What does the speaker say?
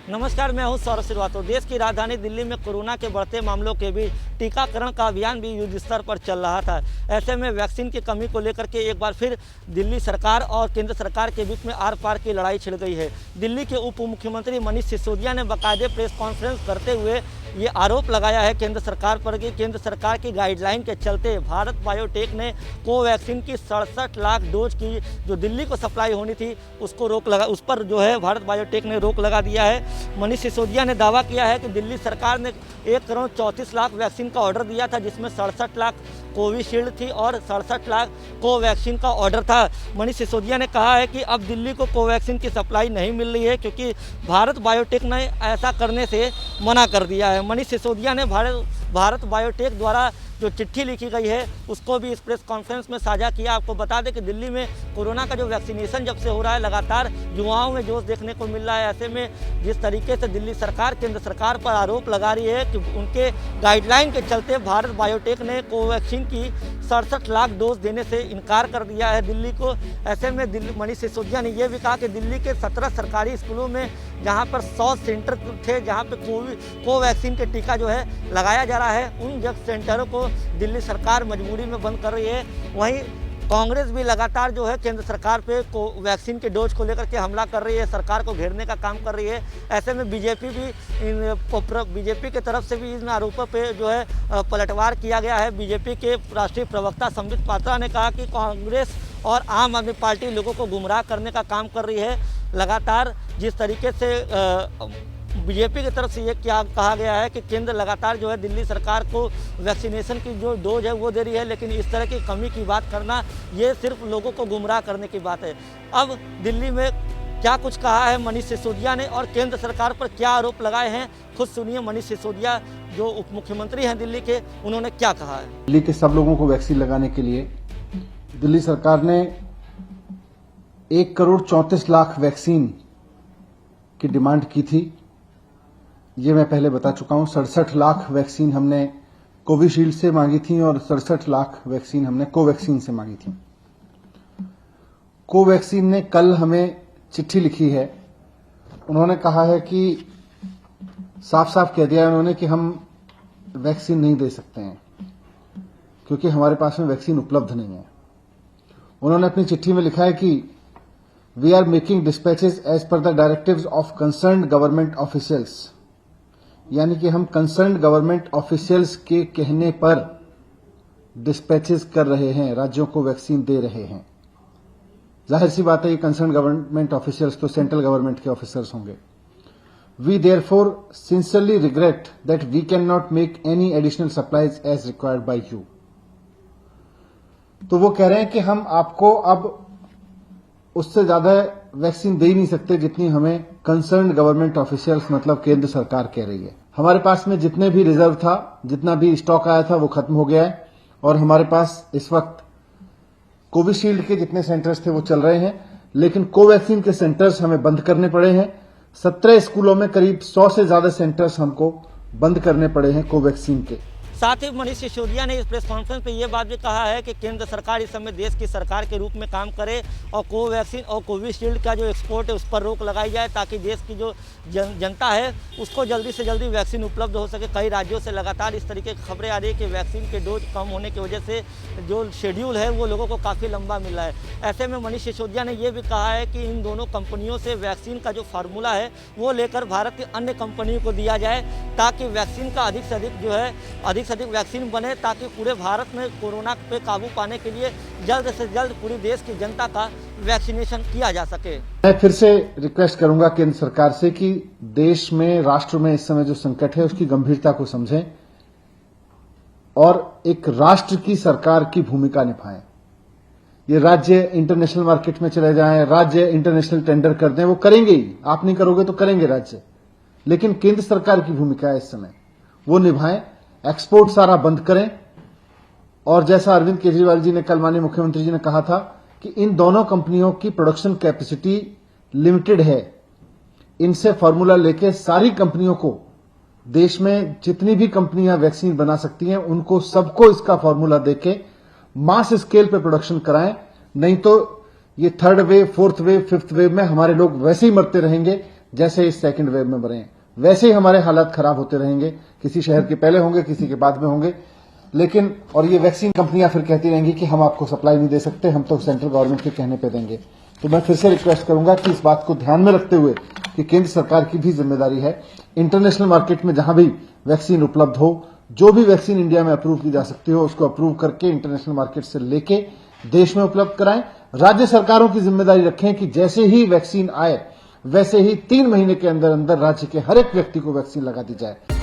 नमस्कार, मैं हूं सौरभ श्रीवास्तव। देश की राजधानी दिल्ली में कोरोना के बढ़ते मामलों के बीच टीकाकरण का अभियान भी युद्ध स्तर पर चल रहा था। ऐसे में वैक्सीन की कमी को लेकर के एक बार फिर दिल्ली सरकार और केंद्र सरकार के बीच में आर पार की लड़ाई छिड़ गई है। दिल्ली के उप मुख्यमंत्री मनीष सिसोदिया ने बाकायदे प्रेस कॉन्फ्रेंस करते हुए ये आरोप लगाया है केंद्र सरकार पर कि केंद्र सरकार की गाइडलाइन के चलते भारत बायोटेक ने कोवैक्सीन की 67 लाख डोज की जो दिल्ली को सप्लाई होनी थी उस पर जो है भारत बायोटेक ने रोक लगा दिया है। मनीष सिसोदिया ने दावा किया है कि दिल्ली सरकार ने 1 करोड़ 34 लाख वैक्सीन का ऑर्डर दिया था, जिसमें 67 लाख कोविशील्ड थी और 67 लाख कोवैक्सीन का ऑर्डर था। मनीष सिसोदिया ने कहा है कि अब दिल्ली को कोवैक्सीन की सप्लाई नहीं मिल रही है क्योंकि भारत बायोटेक ने ऐसा करने से मना कर दिया है। मनीष सिसोदिया ने भारत बायोटेक द्वारा जो चिट्ठी लिखी गई है उसको भी इस प्रेस कॉन्फ्रेंस में साझा किया। आपको बता दें कि दिल्ली में कोरोना का जो वैक्सीनेशन जब से हो रहा है, लगातार युवाओं में जोश देखने को मिल रहा है। ऐसे में जिस तरीके से दिल्ली सरकार केंद्र सरकार पर आरोप लगा रही है कि उनके गाइडलाइन के चलते भारत बायोटेक ने कोवैक्सीन की 67 लाख डोज देने से इनकार कर दिया है दिल्ली को। ऐसे में मनीष सिसोदिया ने यह भी कहा कि दिल्ली के 17 सरकारी स्कूलों में जहां पर 100 सेंटर थे जहां पे कोवैक्सीन के टीका जो है लगाया जा रहा है, उन जब सेंटरों को दिल्ली सरकार मजबूरी में बंद कर रही है। वहीं कांग्रेस भी लगातार जो है केंद्र सरकार पे वैक्सीन के डोज को लेकर के हमला कर रही है, सरकार को घेरने का काम कर रही है। ऐसे में बीजेपी की तरफ से भी इन आरोपों पे जो है पलटवार किया गया है। बीजेपी के राष्ट्रीय प्रवक्ता संबित पात्रा ने कहा कि कांग्रेस और आम आदमी पार्टी लोगों को गुमराह करने का काम कर रही है। लगातार जिस तरीके से बीजेपी की तरफ से ये क्या कहा गया है कि केंद्र लगातार जो है दिल्ली सरकार को वैक्सीनेशन की जो डोज है वो दे रही है, लेकिन इस तरह की कमी की बात करना ये सिर्फ लोगों को गुमराह करने की बात है। अब दिल्ली में क्या कुछ कहा है मनीष सिसोदिया ने और केंद्र सरकार पर क्या आरोप लगाए हैं, खुद सुनिए। मनीष सिसोदिया जो उप मुख्यमंत्री हैं दिल्ली के, उन्होंने क्या कहा है। दिल्ली के सब लोगों को वैक्सीन लगाने के लिए दिल्ली सरकार ने 1 करोड़ 34 लाख वैक्सीन की डिमांड की थी। ये मैं पहले बता चुका हूं। 67 लाख वैक्सीन हमने कोविशील्ड से मांगी थी और 67 लाख वैक्सीन हमने कोवैक्सीन से मांगी थी। कोवैक्सीन ने कल हमें चिट्ठी लिखी है। उन्होंने कहा है कि साफ साफ कह दिया है उन्होंने कि हम वैक्सीन नहीं दे सकते हैं क्योंकि हमारे पास में वैक्सीन उपलब्ध नहीं है। उन्होंने अपनी चिट्ठी में लिखा है कि we are making dispatches as per the directives of concerned government officials, यानी कि हम कंसर्न्ड गवर्नमेंट ऑफिशियल्स के कहने पर डिस्पैचेस कर रहे हैं, राज्यों को वैक्सीन दे रहे हैं। जाहिर सी बात है ये कंसर्न्ड गवर्नमेंट ऑफिशियल्स तो सेंट्रल गवर्नमेंट के ऑफिसर्स होंगे। We therefore sincerely regret that we can not make any additional supplies as required by you. तो वो कह रहे हैं कि हम आपको अब उससे ज्यादा वैक्सीन दे ही नहीं सकते जितनी हमें कंसर्न्ड गवर्नमेंट ऑफिशियल्स मतलब केंद्र सरकार कह रही है। हमारे पास में जितने भी रिजर्व था, जितना भी स्टॉक आया था वो खत्म हो गया है और हमारे पास इस वक्त कोविशील्ड के जितने सेंटर्स थे वो चल रहे हैं, लेकिन कोवैक्सीन के सेंटर्स हमें बंद करने पड़े हैं। 17 स्कूलों में करीब 100 से ज्यादा सेंटर्स हमको बंद करने पड़े हैं कोवैक्सीन के। साथ ही मनीष सिसोदिया ने इस प्रेस कॉन्फ्रेंस में ये बात भी कहा है कि केंद्र सरकार इस समय देश की सरकार के रूप में काम करे और कोवैक्सीन और कोविशील्ड का जो एक्सपोर्ट है उस पर रोक लगाई जाए ताकि देश की जो जनता है उसको जल्दी से जल्दी वैक्सीन उपलब्ध हो सके। कई राज्यों से लगातार इस तरीके की खबरें आ रही है कि वैक्सीन के डोज कम होने की वजह से जो शेड्यूल है वो लोगों को काफ़ी लंबा मिल रहा है। ऐसे में मनीष सिसोदिया ने यह भी कहा है कि इन दोनों कंपनियों से वैक्सीन का जो फार्मूला है वो लेकर भारत की अन्य कंपनियों को दिया जाए ताकि वैक्सीन का अधिक से अधिक वैक्सीन बने, ताकि पूरे भारत में कोरोना पे काबू पाने के लिए जल्द से जल्द पूरी देश की जनता का वैक्सीनेशन किया जा सके। मैं फिर से रिक्वेस्ट करूंगा केंद्र सरकार से कि देश में, राष्ट्र में इस समय जो संकट है उसकी गंभीरता को समझें और एक राष्ट्र की सरकार की भूमिका निभाएं। ये राज्य इंटरनेशनल मार्केट में चले जाएं, राज्य इंटरनेशनल टेंडर कर दें, वो करेंगे ही। आप नहीं करोगे तो करेंगे राज्य, लेकिन केंद्र सरकार की भूमिका है इस समय, वो निभाएं। एक्सपोर्ट सारा बंद करें और जैसा अरविंद केजरीवाल जी ने कल माननीय मुख्यमंत्री जी ने कहा था कि इन दोनों कंपनियों की प्रोडक्शन कैपेसिटी लिमिटेड है, इनसे फॉर्मूला लेके सारी कंपनियों को, देश में जितनी भी कंपनियां वैक्सीन बना सकती हैं उनको सबको इसका फॉर्मूला देके मास स्केल पे प्रोडक्शन कराएं। नहीं तो ये 3rd wave, 4th wave, 5th wave में हमारे लोग वैसे ही मरते रहेंगे जैसे इस सेकंड वेव में बढ़े हैं, वैसे ही हमारे हालात खराब होते रहेंगे। किसी शहर के पहले होंगे, किसी के बाद में होंगे, लेकिन और ये वैक्सीन कंपनियां फिर कहती रहेंगी कि हम आपको सप्लाई नहीं दे सकते, हम तो सेंट्रल गवर्नमेंट के कहने पे देंगे। तो मैं फिर से रिक्वेस्ट करूंगा कि इस बात को ध्यान में रखते हुए कि केंद्र सरकार की भी जिम्मेदारी है, इंटरनेशनल मार्केट में जहां भी वैक्सीन उपलब्ध हो, जो भी वैक्सीन इंडिया में अप्रूव की जा सकती हो, उसको अप्रूव करके इंटरनेशनल मार्केट से लेके देश में उपलब्ध कराएं। राज्य सरकारों की जिम्मेदारी रखें कि जैसे ही वैक्सीन आए, वैसे ही 3 महीने के अंदर अंदर राज्य के हर एक व्यक्ति को वैक्सीन लगा दी जाए।